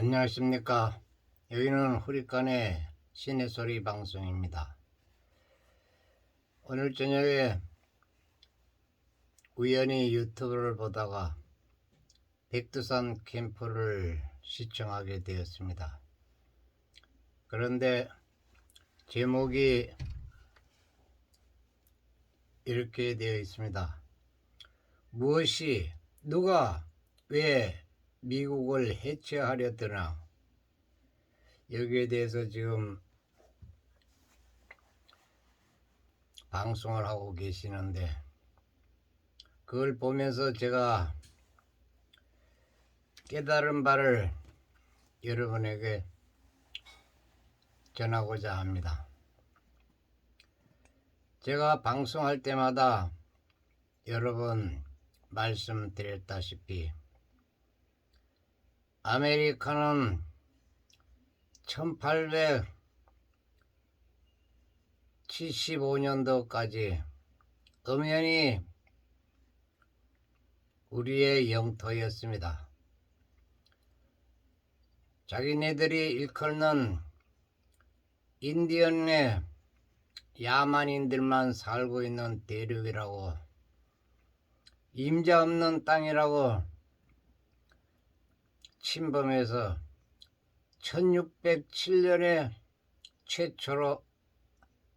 안녕하십니까. 여기는 후리칸의 신의 소리 방송입니다. 오늘 저녁에 우연히 유튜브를 보다가 백두산 캠프를 시청하게 되었습니다. 그런데 제목이 이렇게 되어 있습니다. 누가 왜 미국을 해체하려 드나. 여기에 대해서 지금 방송을 하고 계시는데, 그걸 보면서 제가 깨달은 바를 여러분에게 전하고자 합니다. 제가 방송할 때마다 여러 번 말씀드렸다시피 아메리카는 1875년도까지 엄연히 우리의 영토였습니다. 자기네들이 일컫는 인디언의 야만인들만 살고 있는 대륙이라고, 임자 없는 땅이라고 침범해서 1607년에 최초로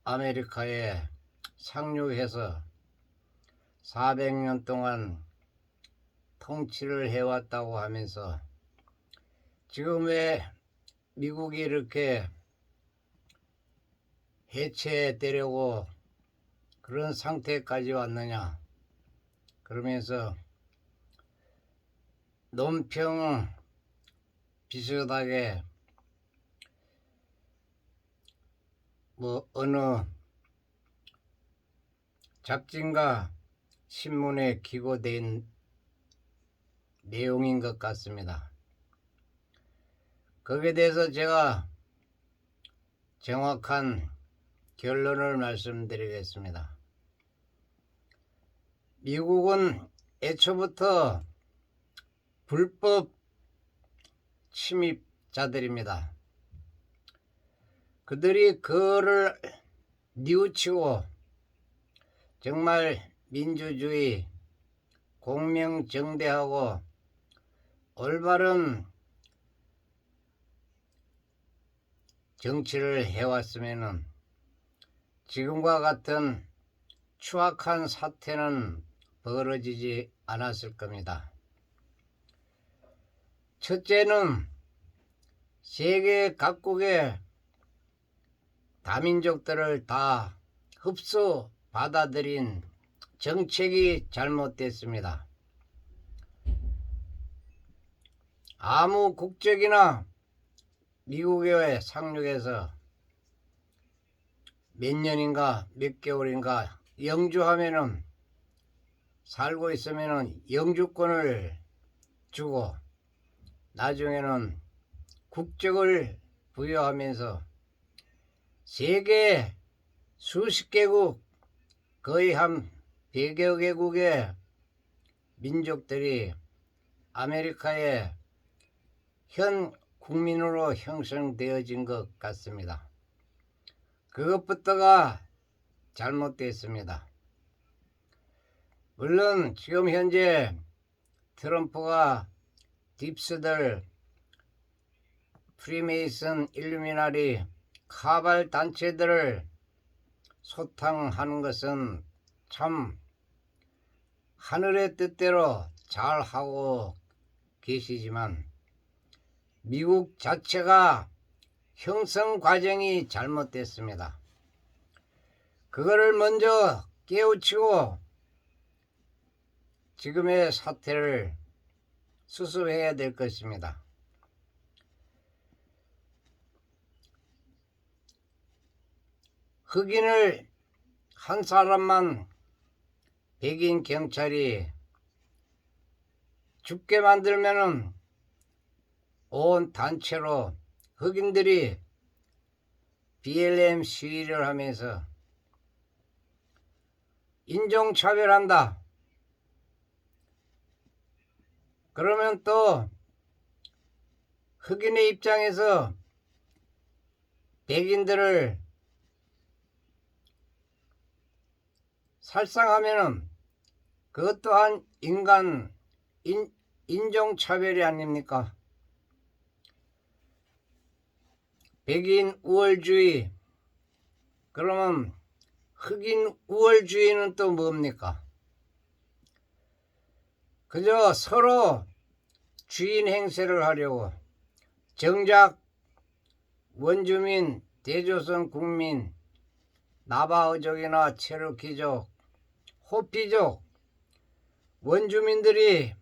아메리카에 상륙해서 400년 동안 통치를 해왔다고 하면서 지금 왜 미국이 이렇게 해체되려고 그런 상태까지 왔느냐, 그러면서 논평 비슷하게 어느 잡지인가 신문에 기고된 내용인 것 같습니다. 거기에 대해서 제가 정확한 결론을 말씀드리겠습니다. 미국은 애초부터 불법 침입자들입니다. 그들이 그거를 뉘우치고 정말 민주주의, 공명정대하고 올바른 정치를 해왔으면 지금과 같은 추악한 사태는 벌어지지 않았을 겁니다. 첫째는 세계 각국의 다민족들을 다 흡수 받아들인 정책이 잘못됐습니다. 아무 국적이나 미국에 상륙해서 몇 년인가 몇 개월인가 영주하면은, 살고 있으면은 영주권을 주고 나중에는 국적을 부여하면서 세계 수십 개국, 거의 한 100여 개국의 민족들이 아메리카의 현 국민으로 형성되어진 것 같습니다. 그것부터가 잘못됐습니다. 물론 지금 현재 트럼프가 딥스들, 프리메이슨, 일루미나리, 카발 단체들을 소탕하는 것은 참 하늘의 뜻대로 잘하고 계시지만 미국 자체가 형성 과정이 잘못됐습니다. 그거를 먼저 깨우치고 지금의 사태를 수습해야 될 것입니다. 흑인을 한 사람만 백인 경찰이 죽게 만들면은 온 단체로 흑인들이 BLM 시위를 하면서 인종차별한다. 그러면 또 흑인의 입장에서 백인들을 살상하면은 그것 또한 인종차별이 아닙니까? 백인 우월주의, 그러면 흑인 우월주의는 또 뭡니까? 그저 서로 주인 행세를 하려고 정작 원주민, 대조선 국민, 나바어족이나 체로키족, 호피족, 원주민들이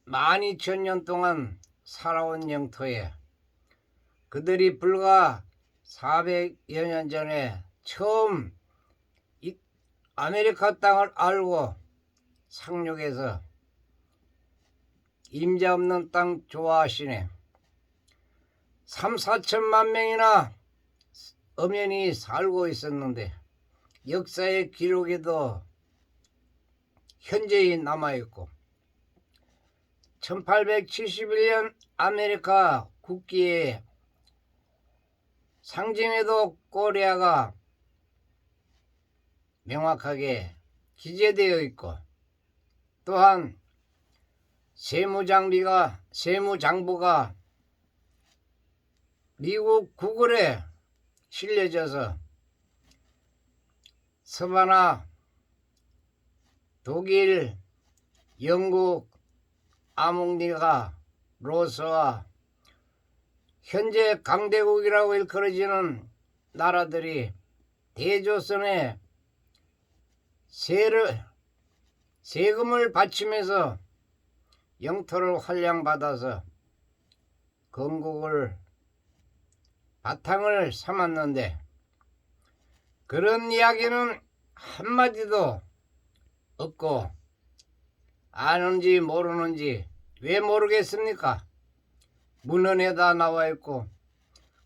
12,000년 동안 살아온 영토에 그들이 불과 400여 년 전에 처음 아메리카 땅을 알고 상륙해서 임자 없는 땅 좋아하시네. 3, 4천만 명이나 엄연히 살고 있었는데 역사의 기록에도 현재히 남아있고 1871년 아메리카 국기에 상징에도 코리아가 명확하게 기재되어 있고 또한 세무장부가 미국 구글에 실려져서 서바나, 독일, 영국, 아몽니가, 로스와 현재 강대국이라고 일컬어지는 나라들이 대조선에 세금을 바치면서 영토를 할량받아서 건국을 바탕을 삼았는데 그런 이야기는 한마디도 없고 아는지 모르는지 왜 모르겠습니까? 문헌에다 나와 있고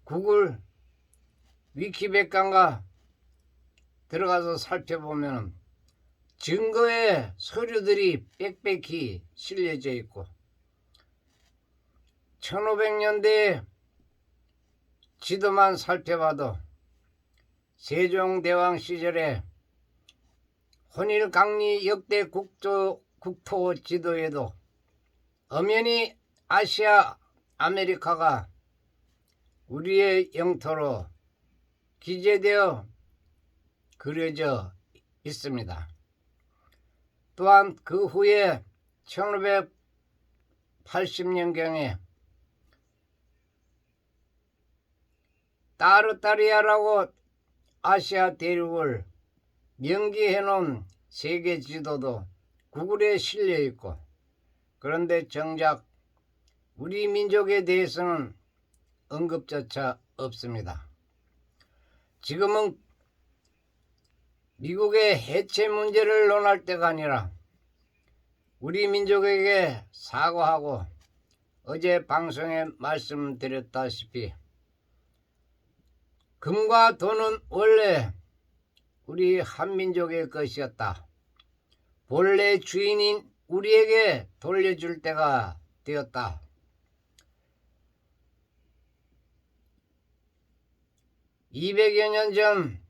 구글 위키백과가 들어가서 살펴보면 증거의 서류들이 빽빽히 실려져 있고 1500년대 지도만 살펴봐도 세종대왕 시절에 혼일강리 역대 국토 지도에도 엄연히 아시아 아메리카가 우리의 영토로 기재되어 그려져 있습니다. 또한 그 후에 1580년경에 따르따리아라고 아시아 대륙을 명기해 놓은 세계 지도도 구글에 실려 있고 그런데 정작 우리 민족에 대해서는 언급조차 없습니다. 지금은 미국의 해체 문제를 논할 때가 아니라 우리 민족에게 사과하고 어제 방송에 말씀드렸다시피 금과 돈은 원래 우리 한민족의 것이었다. 본래 주인인 우리에게 돌려줄 때가 되었다. (200여 년 전)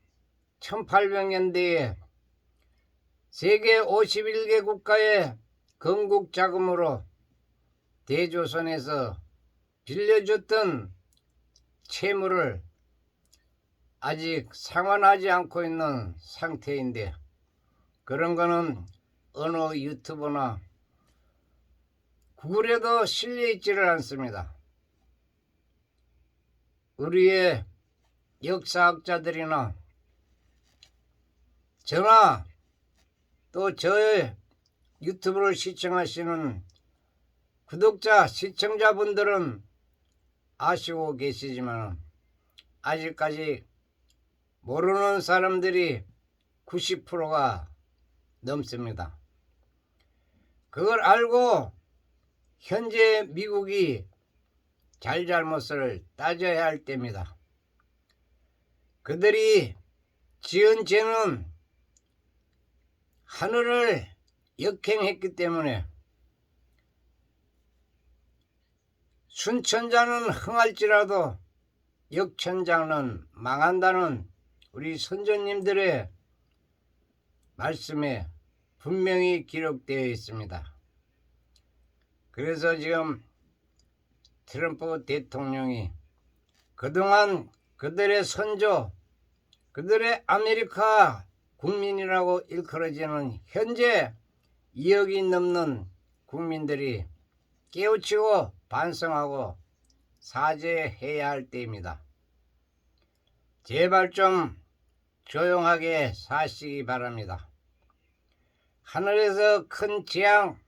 1800년대에 세계 51개 국가의 건국 자금으로 대조선에서 빌려줬던 채무를 아직 상환하지 않고 있는 상태인데 그런 거는 어느 유튜브나 구글에도 실려 있지를 않습니다. 우리의 역사학자들이나 저나 또 저의 유튜브를 시청하시는 구독자, 시청자분들은 아시고 계시지만 아직까지 모르는 사람들이 90%가 넘습니다. 그걸 알고 현재 미국이 잘잘못을 따져야 할 때입니다. 그들이 지은 죄는 하늘을 역행했기 때문에 순천자는 흥할지라도 역천장은 망한다는 우리 선조님들의 말씀에 분명히 기록되어 있습니다. 그래서 지금 트럼프 대통령이 그동안 그들의 선조, 그들의 아메리카 국민이라고 일컬어지는 현재 2억이 넘는 국민들이 깨우치고 반성하고 사죄해야 할 때입니다. 제발 좀 조용하게 사시기 바랍니다. 하늘에서 큰 재앙,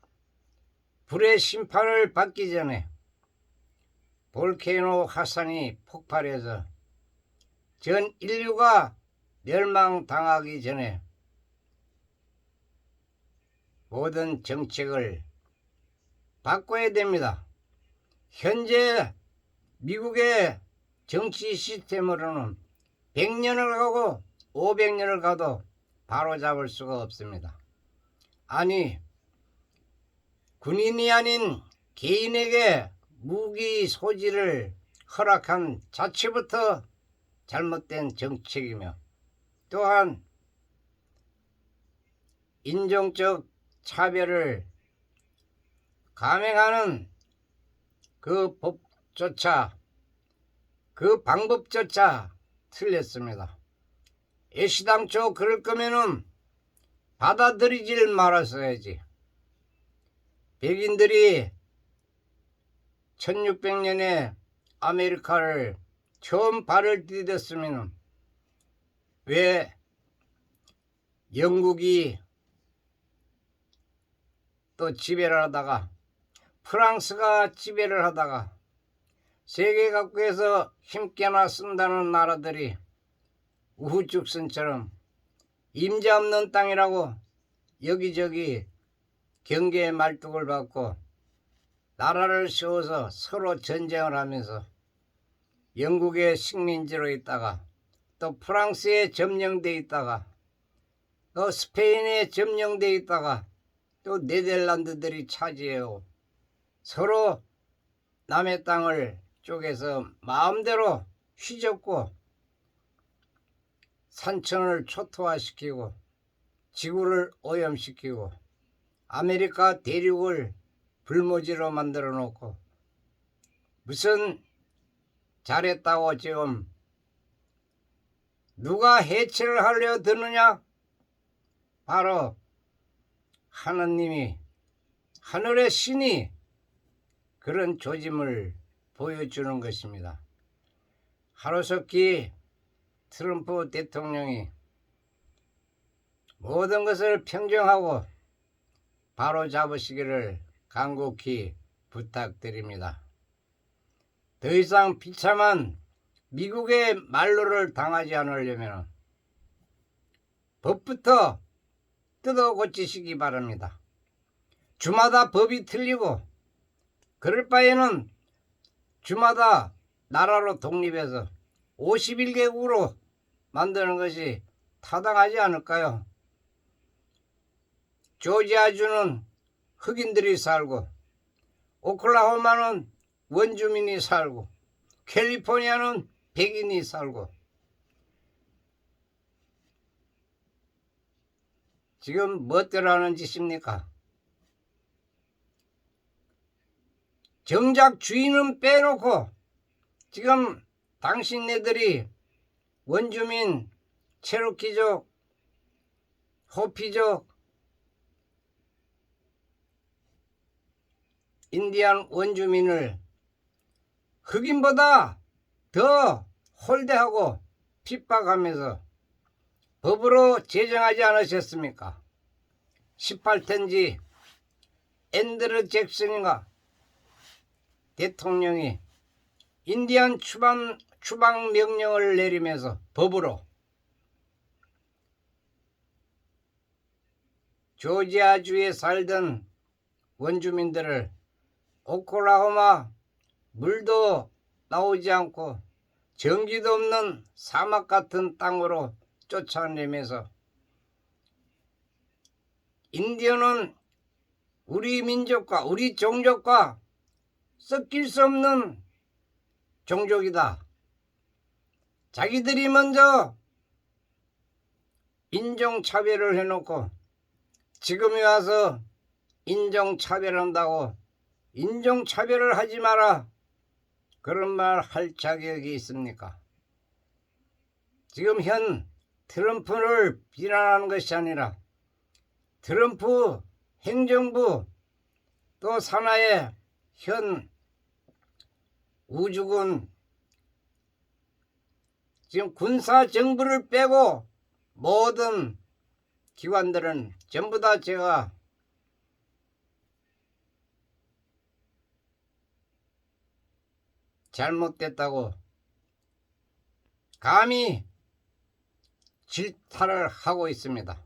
불의 심판을 받기 전에 볼케이노 화산이 폭발해서 전 인류가 멸망당하기 전에 모든 정책을 바꿔야 됩니다. 현재 미국의 정치 시스템으로는 100년을 가고 500년을 가도 바로잡을 수가 없습니다. 아니, 군인이 아닌 개인에게 무기 소지를 허락한 자체부터 잘못된 정책이며, 또한 인종적 차별을 감행하는 그 법조차, 그 방법조차 틀렸습니다. 애시당초 그럴 거면은 받아들이질 말았어야지. 백인들이 1600년에 아메리카를 처음 발을 디뎠으면 왜 영국이 또 지배를 하다가 프랑스가 지배를 하다가 세계 각국에서 힘께나 쓴다는 나라들이 우후죽순처럼 임자 없는 땅이라고 여기저기 경계의 말뚝을 받고 나라를 세워서 서로 전쟁을 하면서 영국의 식민지로 있다가 또 프랑스에 점령돼 있다가 또 스페인에 점령돼 있다가 또 네덜란드들이 차지해오고 서로 남의 땅을 쪼개서 마음대로 휘젓고 산천을 초토화시키고 지구를 오염시키고 아메리카 대륙을 불모지로 만들어 놓고 무슨 잘했다고 지금 누가 해체를 하려 드느냐? 바로 하느님이, 하늘의 신이 그런 조짐을 보여주는 것입니다. 하루속히 트럼프 대통령이 모든 것을 평정하고 바로 잡으시기를 간곡히 부탁드립니다. 더 이상 비참한 미국의 말로를 당하지 않으려면 법부터 뜯어 고치시기 바랍니다. 주마다 법이 틀리고 그럴 바에는 주마다 나라로 독립해서 51개국으로 만드는 것이 타당하지 않을까요? 조지아주는 흑인들이 살고 오클라호마는 원주민이 살고 캘리포니아는 백인이 살고 지금 멋대로 하는 짓입니까? 정작 주인은 빼놓고 지금 당신네들이 원주민, 체로키족, 호피족, 인디안 원주민을 흑인보다 더 홀대하고 핍박하면서 법으로 제정하지 않으셨습니까? 18텐지 앤드루 잭슨인가 대통령이 인디안 추방 명령을 내리면서 법으로 조지아주에 살던 원주민들을 오클라호마 물도 나오지 않고 전기도 없는 사막 같은 땅으로 쫓아내면서 인디언은 우리 민족과 우리 종족과 섞일 수 없는 종족이다. 자기들이 먼저 인종차별을 해놓고 지금에 와서 인종차별한다고 인종차별을 하지 마라 그런 말 할 자격이 있습니까? 지금 현 트럼프를 비난하는 것이 아니라 트럼프 행정부 또 산하의 현 우주군 지금 군사 정부를 빼고 모든 기관들은 전부 다 제가 잘못됐다고 감히 질타를 하고 있습니다.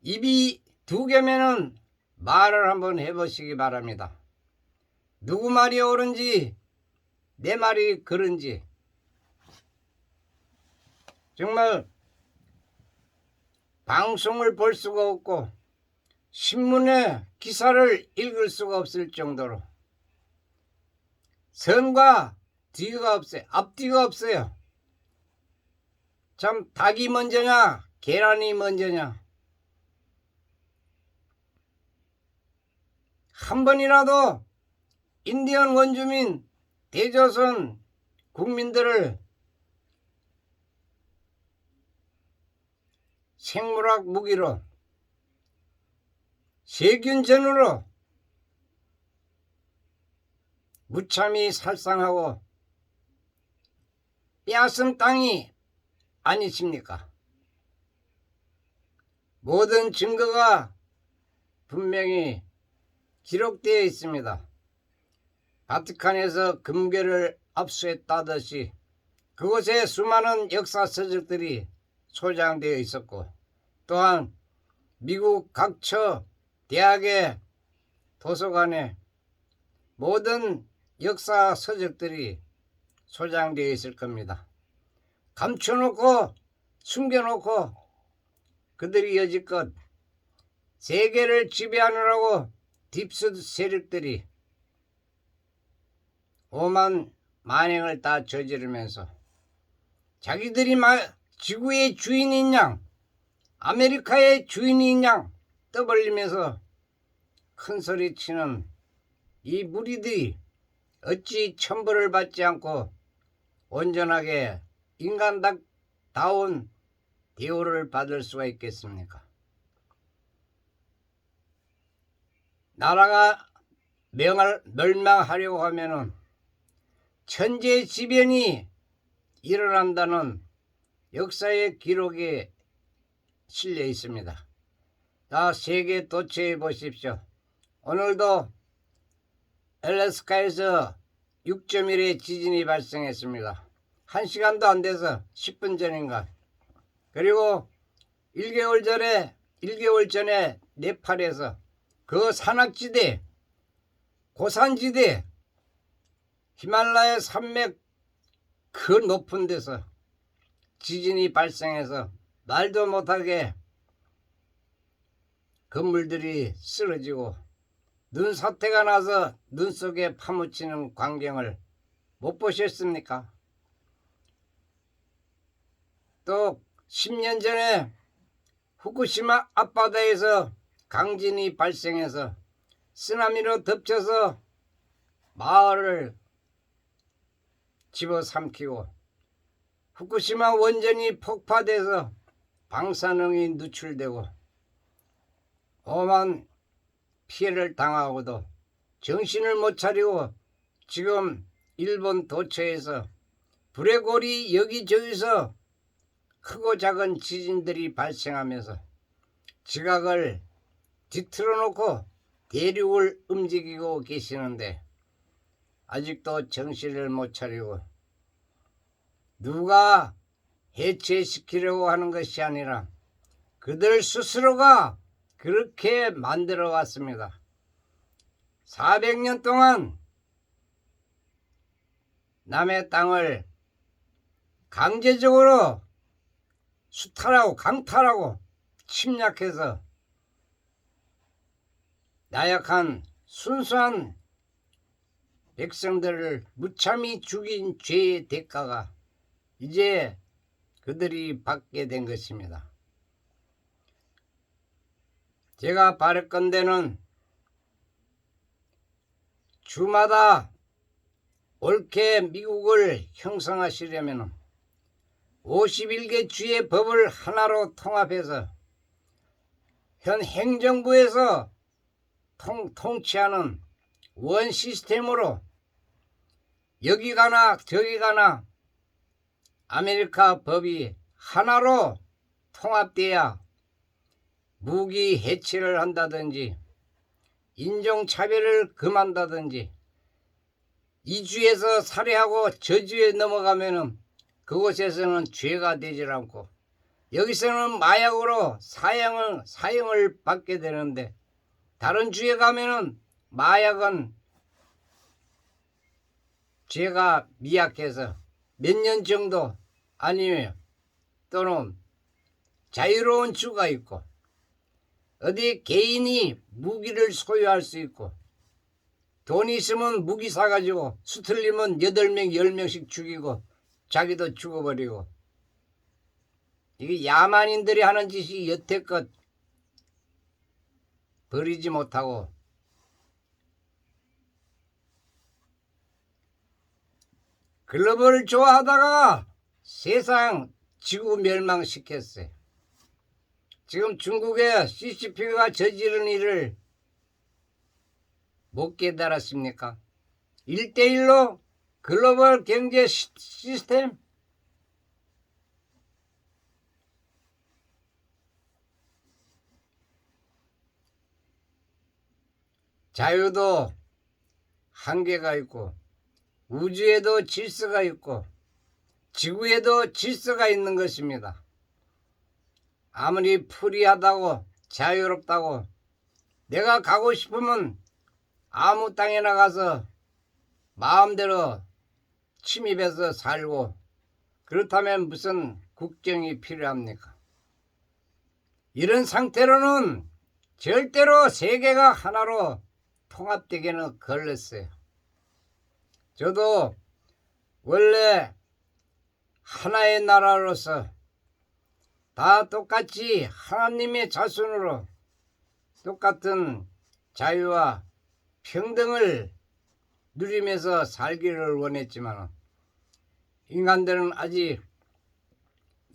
입이 두 개면은 말을 한번 해보시기 바랍니다. 누구 말이 옳은지 내 말이 그른지 정말 방송을 볼 수가 없고 신문에 기사를 읽을 수가 없을 정도로 선과 뒤가 없어요. 앞뒤가 없어요. 참 닭이 먼저냐 계란이 먼저냐 한 번이라도 인디언 원주민 대조선 국민들을 생물학 무기로 세균전으로 무참히 살상하고 빼앗은 땅이 아니십니까? 모든 증거가 분명히 기록되어 있습니다. 바티칸에서 금괴를 압수했다듯이 그곳에 수많은 역사 서적들이 소장되어 있었고 또한 미국 각처 대학의 도서관에 모든 역사 서적들이 소장되어 있을 겁니다. 감춰놓고 숨겨놓고 그들이 여지껏 세계를 지배하느라고 딥스 세력들이 오만 만행을 다 저지르면서 자기들이 지구의 주인인 양 아메리카의 주인인 양 떠벌리면서 큰소리치는 이 무리들이 어찌 천벌을 받지 않고 온전하게 인간다운 대우를 받을 수가 있겠습니까? 나라가 멸망하려고 하면은 천재지변이 일어난다는 역사의 기록에 실려 있습니다. 다 세계 도처에 보십시오. 오늘도 알래스카에서 6.1의 지진이 발생했습니다. 1시간도 안 돼서 10분 전인가. 그리고 1개월 전에 네팔에서 그 산악지대, 고산지대, 히말라야 산맥 그 높은 데서 지진이 발생해서 말도 못하게 건물들이 쓰러지고 눈사태가 나서 눈 속에 파묻히는 광경을 못 보셨습니까? 또 10년 전에 후쿠시마 앞바다에서 강진이 발생해서 쓰나미로 덮쳐서 마을을 집어삼키고 후쿠시마 원전이 폭파돼서 방사능이 누출되고 오만 피해를 당하고도 정신을 못 차리고 지금 일본 도처에서 불의 골이 여기저기서 크고 작은 지진들이 발생하면서 지각을 뒤틀어 놓고 대륙을 움직이고 계시는데 아직도 정신을 못 차리고 누가 해체시키려고 하는 것이 아니라 그들 스스로가 그렇게 만들어 왔습니다. 400년 동안 남의 땅을 강제적으로 수탈하고 강탈하고 침략해서 나약한 순수한 백성들을 무참히 죽인 죄의 대가가 이제 그들이 받게 된 것입니다. 제가 바랄건대는 주마다 옳게 미국을 형성하시려면 51개 주의 법을 하나로 통합해서 현 행정부에서 통치하는 원 시스템으로 여기 가나 저기 가나 아메리카 법이 하나로 통합돼야 무기 해치를 한다든지 인종차별을 금한다든지 이 주에서 살해하고 저 주에 넘어가면은 그곳에서는 죄가 되질 않고 여기서는 마약으로 사형을 받게 되는데 다른 주에 가면은 마약은 죄가 미약해서 몇 년 정도 아니면 또는 자유로운 주가 있고 어디 개인이 무기를 소유할 수 있고 돈이 있으면 무기 사가지고 수틀리면 8명 10명씩 죽이고 자기도 죽어버리고 이게 야만인들이 하는 짓이 여태껏 버리지 못하고 글로벌을 좋아하다가 세상 지구 멸망시켰어요. 지금 중국의 CCP가 저지른 일을 못 깨달았습니까? 1대1로 글로벌 경제 시스템 자유도 한계가 있고 우주에도 질서가 있고 지구에도 질서가 있는 것입니다. 아무리 프리하다고 자유롭다고 내가 가고 싶으면 아무 땅에 나가서 마음대로 침입해서 살고 그렇다면 무슨 국정이 필요합니까? 이런 상태로는 절대로 세계가 하나로 통합되기는 걸렸어요. 저도 원래 하나의 나라로서 다 똑같이 하나님의 자손으로 똑같은 자유와 평등을 누리면서 살기를 원했지만 인간들은 아직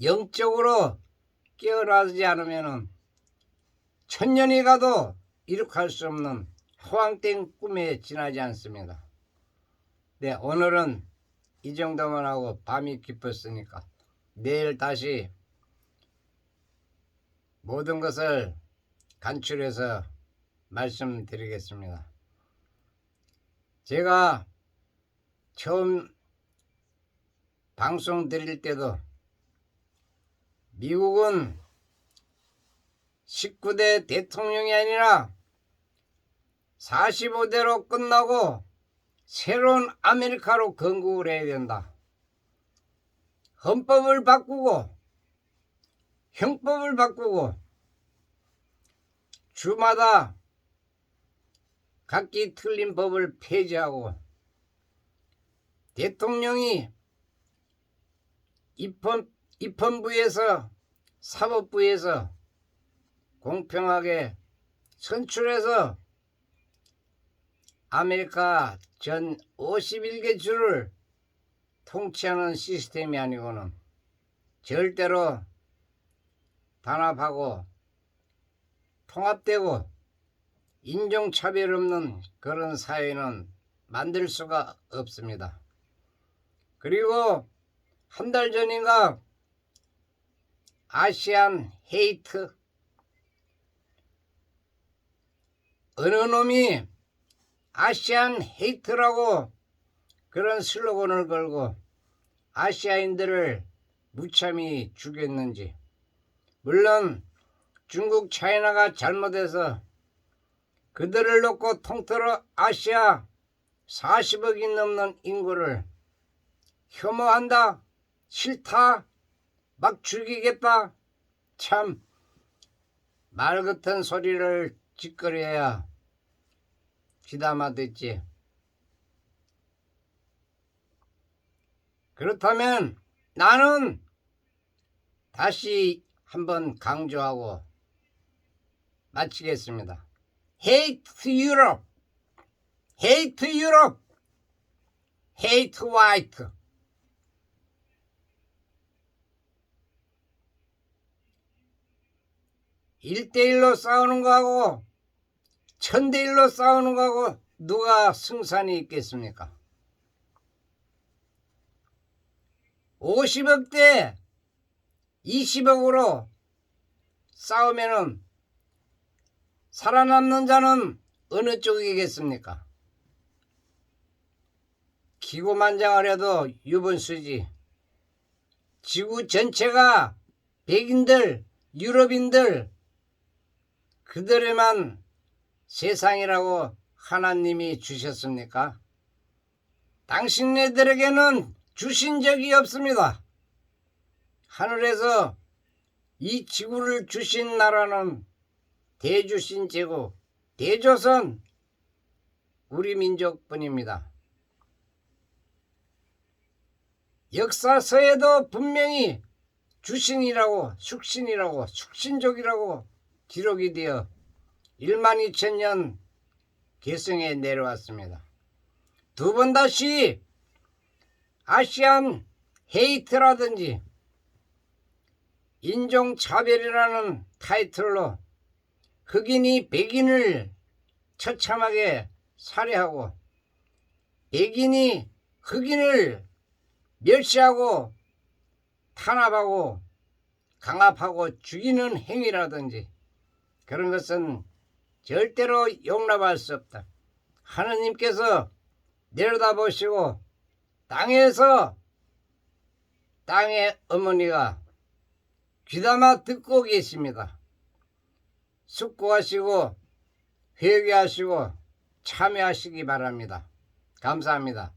영적으로 깨어나지 않으면 천년이 가도 이룩할 수 없는 허황된 꿈에 지나지 않습니다. 네, 오늘은 이 정도만 하고 밤이 깊었으니까 내일 다시 모든 것을 간추려서 말씀드리겠습니다. 제가 처음 방송 드릴 때도 미국은 19대 대통령이 아니라 45대로 끝나고 새로운 아메리카로 건국을 해야 된다. 헌법을 바꾸고 형법을 바꾸고 주마다 각기 틀린 법을 폐지하고 대통령이 입헌부에서 사법부에서 공평하게 선출해서 아메리카 전 51개 주를 통치하는 시스템이 아니고는 절대로 단합하고 통합되고 인종차별 없는 그런 사회는 만들 수가 없습니다. 그리고 한 달 전인가 아시안 헤이트 어느 놈이 아시안 헤이트라고 그런 슬로건을 걸고 아시아인들을 무참히 죽였는지 물론 중국 차이나가 잘못해서 그들을 놓고 통틀어 아시아 40억이 넘는 인구를 혐오한다, 싫다, 막 죽이겠다. 참 말 같은 소리를 짓거려야 귀담아 듣지. 그렇다면 나는 다시 한번 강조하고 마치겠습니다. Hate Europe, Hate Europe, Hate White. 1대1로 싸우는 거하고 1000대1로 싸우는 거하고 누가 승산이 있겠습니까? 50억 대 20억으로 싸우면은 살아남는 자는 어느 쪽이겠습니까? 기고만장을 해도 유분수지. 지구 전체가 백인들, 유럽인들 그들에만 세상이라고 하나님이 주셨습니까? 당신네들에게는 주신 적이 없습니다. 하늘에서 이 지구를 주신 나라는 대주신 제국, 대조선, 우리 민족뿐입니다. 역사서에도 분명히 주신이라고, 숙신이라고, 숙신족이라고 기록이 되어 12,000년 계승에 내려왔습니다. 두 번 다시 아시안 헤이트라든지 인종차별이라는 타이틀로 흑인이 백인을 처참하게 살해하고 백인이 흑인을 멸시하고 탄압하고 강압하고 죽이는 행위라든지 그런 것은 절대로 용납할 수 없다. 하느님께서 내려다보시고 땅에서 땅의 어머니가 귀담아 듣고 계십니다. 숙고하시고 회개하시고 참여하시기 바랍니다. 감사합니다.